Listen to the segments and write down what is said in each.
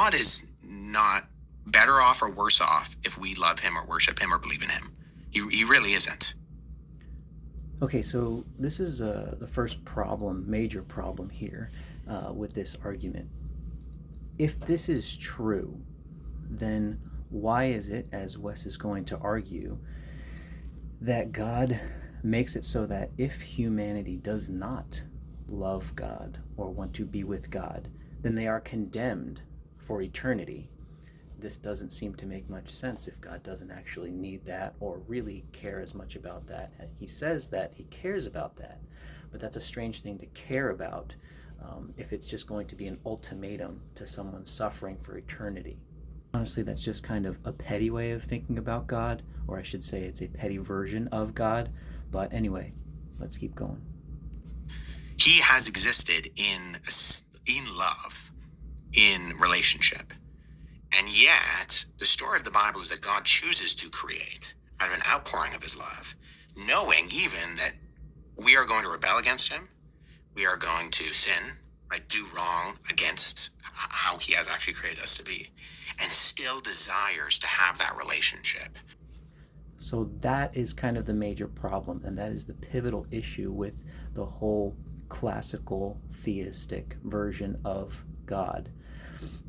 God is not better off or worse off if we love him or worship him or believe in him. He really isn't. Okay, so this is the first major problem here with this argument. If this is true, then why is it, as Wes is going to argue, that God makes it so that if humanity does not love God or want to be with God, then they are condemned for eternity? This doesn't seem to make much sense if God doesn't actually need that or really care as much about that. He says that he cares about that, but that's a strange thing to care about if it's just going to be an ultimatum to someone suffering for eternity. Honestly, that's just kind of a petty way of thinking about God, or I should say it's a petty version of God. But anyway, let's keep going. He has existed in love, in relationship. And yet, the story of the Bible is that God chooses to create out of an outpouring of his love, knowing even that we are going to rebel against him, we are going to sin, right, do wrong against how he has actually created us to be, and still desires to have that relationship. So that is kind of the major problem, and that is the pivotal issue with the whole classical theistic version of God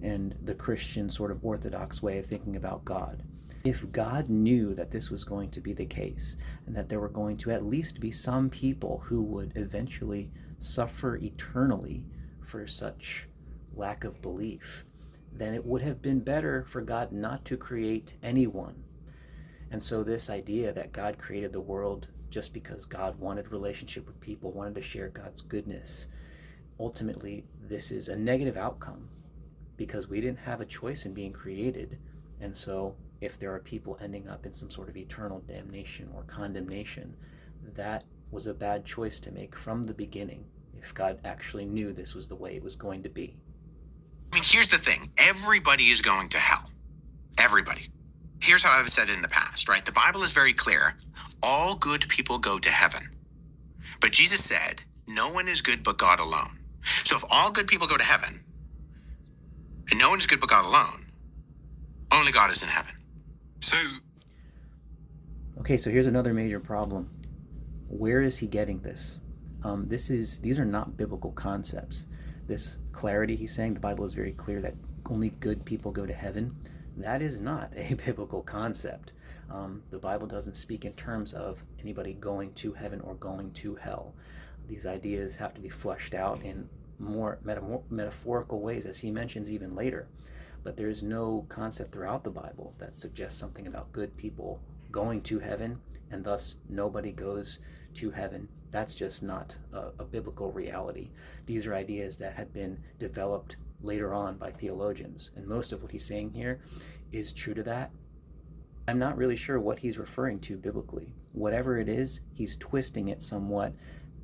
and the Christian sort of orthodox way of thinking about God. If God knew that this was going to be the case, and that there were going to at least be some people who would eventually suffer eternally for such lack of belief, then it would have been better for God not to create anyone. And so this idea that God created the world just because God wanted relationship with people, wanted to share God's goodness, ultimately this is a negative outcome because we didn't have a choice in being created. And so if there are people ending up in some sort of eternal damnation or condemnation, that was a bad choice to make from the beginning if God actually knew this was the way it was going to be. I mean, here's the thing. Everybody is going to hell. Everybody. Here's how I've said it in the past, right? The Bible is very clear. All good people go to heaven. But Jesus said, no one is good but God alone. So if all good people go to heaven, and no one is good but God alone, only God is in heaven. Okay, so here's another major problem. Where is he getting this? These are not biblical concepts. This clarity he's saying, the Bible is very clear that only good people go to heaven. That is not a biblical concept. The Bible doesn't speak in terms of anybody going to heaven or going to hell. These ideas have to be fleshed out in more metaphorical ways, as he mentions even later. But there's no concept throughout the Bible that suggests something about good people going to heaven, and thus nobody goes to heaven. That's just not a biblical reality. These are ideas that have been developed later on by theologians, and most of what he's saying here is true to that. I'm not really sure what he's referring to biblically. Whatever it is, he's twisting it somewhat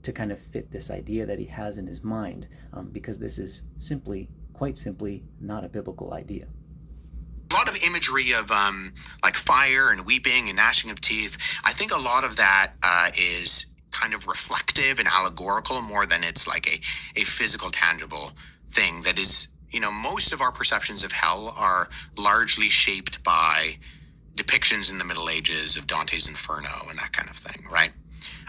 to kind of fit this idea that he has in his mind, because this is quite simply, not a biblical idea. A lot of imagery of like fire and weeping and gnashing of teeth. I think a lot of that is kind of reflective and allegorical more than it's like a physical, tangible thing that is, most of our perceptions of hell are largely shaped by depictions in the Middle Ages of Dante's Inferno and that kind of thing, right?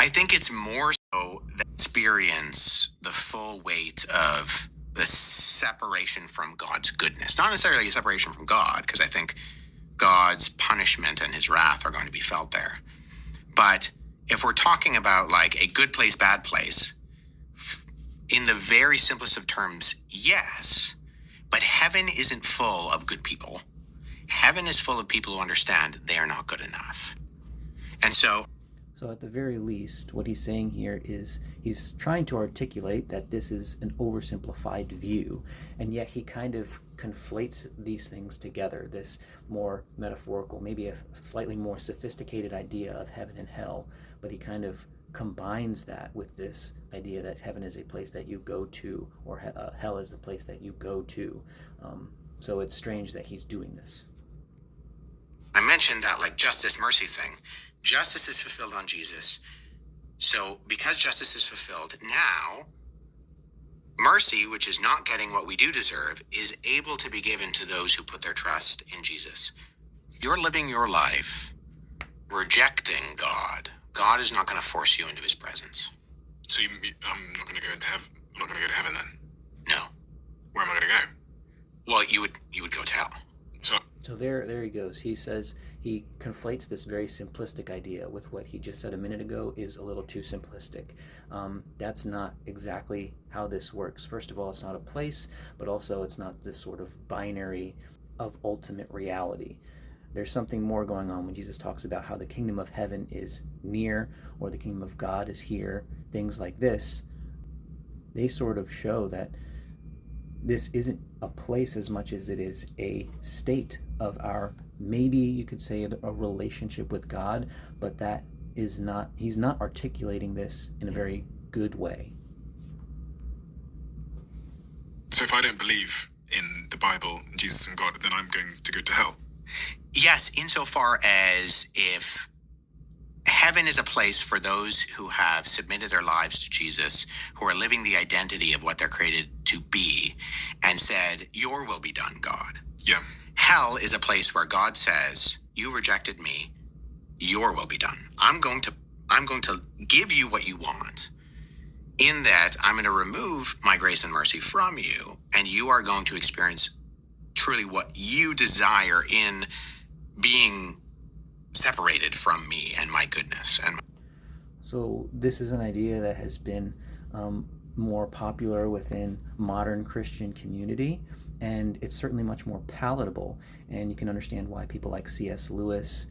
I think it's more so that experience the full weight of the separation from God's goodness. Not necessarily a separation from God, because I think God's punishment and his wrath are going to be felt there. But if we're talking about like a good place, bad place, in the very simplest of terms, yes, but heaven isn't full of good people. Heaven is full of people who understand they are not good enough. And so at the very least, what he's saying here is he's trying to articulate that this is an oversimplified view, and yet he kind of conflates these things together, this more metaphorical, maybe a slightly more sophisticated idea of heaven and hell, but he kind of combines that with this idea that heaven is a place that you go to, or hell is the place that you go to. So it's strange that he's doing this. I mentioned that like justice, mercy thing. Justice is fulfilled on Jesus. So because justice is fulfilled, now Mercy, which is not getting what we do deserve, is able to be given to those who put their trust in Jesus. You're living your life rejecting God. God is not going to force you into his presence. So I'm not going to go into heaven. I'm not going to go to heaven then. No. Where am I going to go? Well, you would go to hell. So there he goes. He says he conflates this very simplistic idea with what he just said a minute ago is a little too simplistic. That's not exactly how this works. First of all, it's not a place, but also it's not this sort of binary of ultimate reality. There's something more going on when Jesus talks about how the kingdom of heaven is near or the kingdom of God is here, things like this. They sort of show that this isn't a place as much as it is a state of our, maybe you could say, a relationship with God, but that is not, he's not articulating this in a very good way. So if I don't believe in the Bible, Jesus and God, then I'm going to go to hell? Yes, insofar as if heaven is a place for those who have submitted their lives to Jesus, who are living the identity of what they're created to be, and said, your will be done, God. Yeah. Hell is a place where God says, you rejected me, your will be done. I'm going to give you what you want. In that, I'm going to remove my grace and mercy from you, and you are going to experience truly what you desire in being separated from me and my goodness. So this is an idea that has been more popular within modern Christian community, and it's certainly much more palatable, and you can understand why people like C.S. Lewis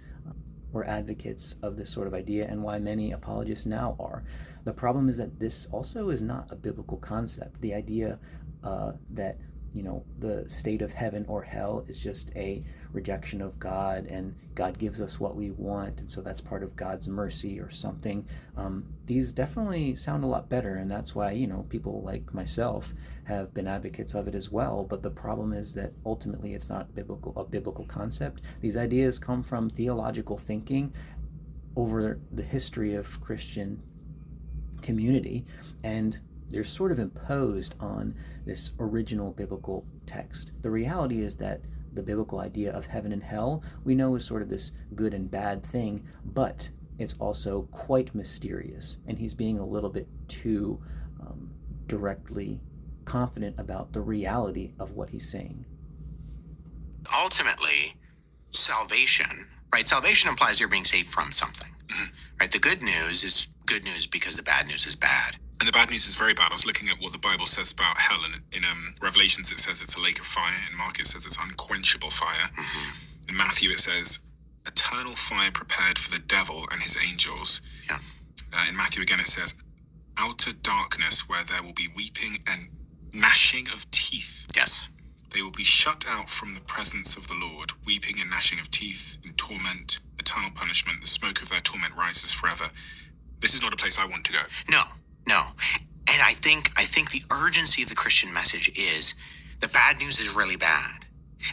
were advocates of this sort of idea and why many apologists now are. The problem is that this also is not a biblical concept. The idea that the state of heaven or hell is just a rejection of God and God gives us what we want, and so that's part of God's mercy or something. These definitely sound a lot better, and that's why people like myself have been advocates of it as well. But the problem is that ultimately it's not a biblical concept. These ideas come from theological thinking over the history of Christian community, and they're sort of imposed on this original biblical text. The reality is that the biblical idea of heaven and hell we know is sort of this good and bad thing, but it's also quite mysterious, and he's being a little bit too directly confident about the reality of what he's saying. Ultimately, salvation, right? Salvation implies you're being saved from something, right? The good news is good news because the bad news is bad. And the bad news is very bad. I was looking at what the Bible says about hell, and in Revelations it says it's a lake of fire. In Mark it says it's unquenchable fire. In Matthew it says eternal fire prepared for the devil and his angels. Yeah. In Matthew again it says outer darkness where there will be weeping and gnashing of teeth. Yes. They will be shut out from the presence of the Lord, weeping and gnashing of teeth, in torment, eternal punishment. The smoke of their torment rises forever. This is not a place I want to go. No. And I think the urgency of the Christian message is the bad news is really bad.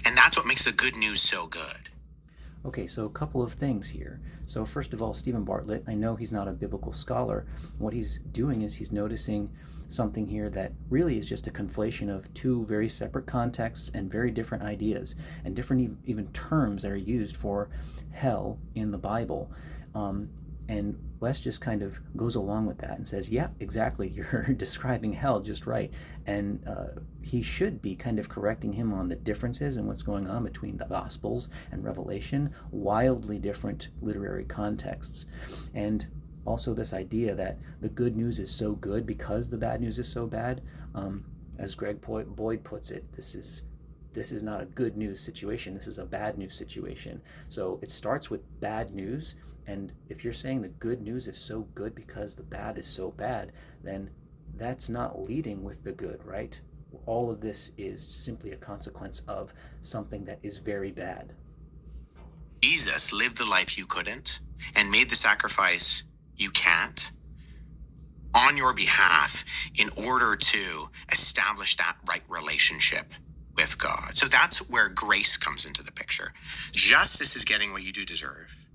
And that's what makes the good news so good. Okay, so a couple of things here. So first of all, Stephen Bartlett, I know he's not a biblical scholar. What he's doing is he's noticing something here that really is just a conflation of two very separate contexts and very different ideas and different even terms that are used for hell in the Bible. And Wes just kind of goes along with that and says, yeah, exactly, you're describing hell just right. And he should be kind of correcting him on the differences and what's going on between the Gospels and Revelation, wildly different literary contexts. And also this idea that the good news is so good because the bad news is so bad. As Greg Boyd puts it, this is not a good news situation, this is a bad news situation. So it starts with bad news, and if you're saying the good news is so good because the bad is so bad, then that's not leading with the good, right? All of this is simply a consequence of something that is very bad. Jesus lived the life you couldn't and made the sacrifice you can't on your behalf in order to establish that right relationship with God. So that's where grace comes into the picture. Justice is getting what you do deserve.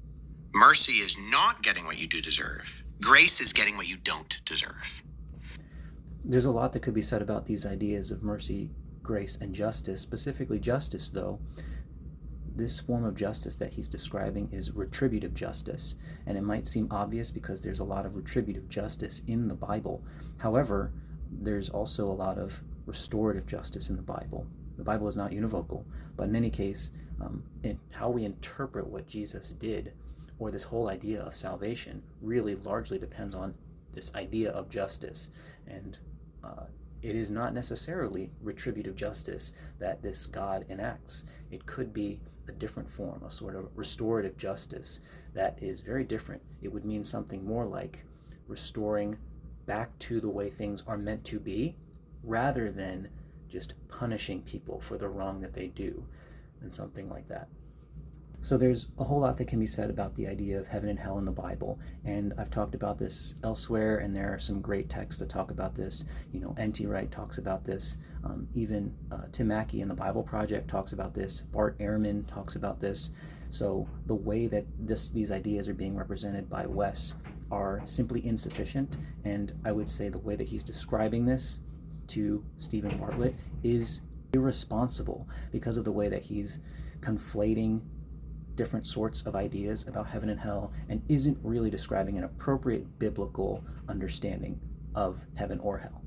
Mercy is not getting what you do deserve. Grace is getting what you don't deserve. There's a lot that could be said about these ideas of mercy, grace, and justice. Specifically justice, though, this form of justice that he's describing is retributive justice, and it might seem obvious because there's a lot of retributive justice in the Bible. However, there's also a lot of restorative justice in the Bible. The Bible is not univocal, but in any case, in how we interpret what Jesus did, or this whole idea of salvation, really largely depends on this idea of justice. And it is not necessarily retributive justice that this God enacts. It could be a different form, a sort of restorative justice that is very different. It would mean something more like restoring back to the way things are meant to be, rather than just punishing people for the wrong that they do, and something like that. So there's a whole lot that can be said about the idea of heaven and hell in the Bible, and I've talked about this elsewhere, and there are some great texts that talk about this. N.T. Wright talks about this. Even Tim Mackey in the Bible Project talks about this. Bart Ehrman talks about this. So the way that these ideas are being represented by Wes are simply insufficient, and I would say the way that he's describing this to Stephen Bartlett is irresponsible because of the way that he's conflating different sorts of ideas about heaven and hell and isn't really describing an appropriate biblical understanding of heaven or hell.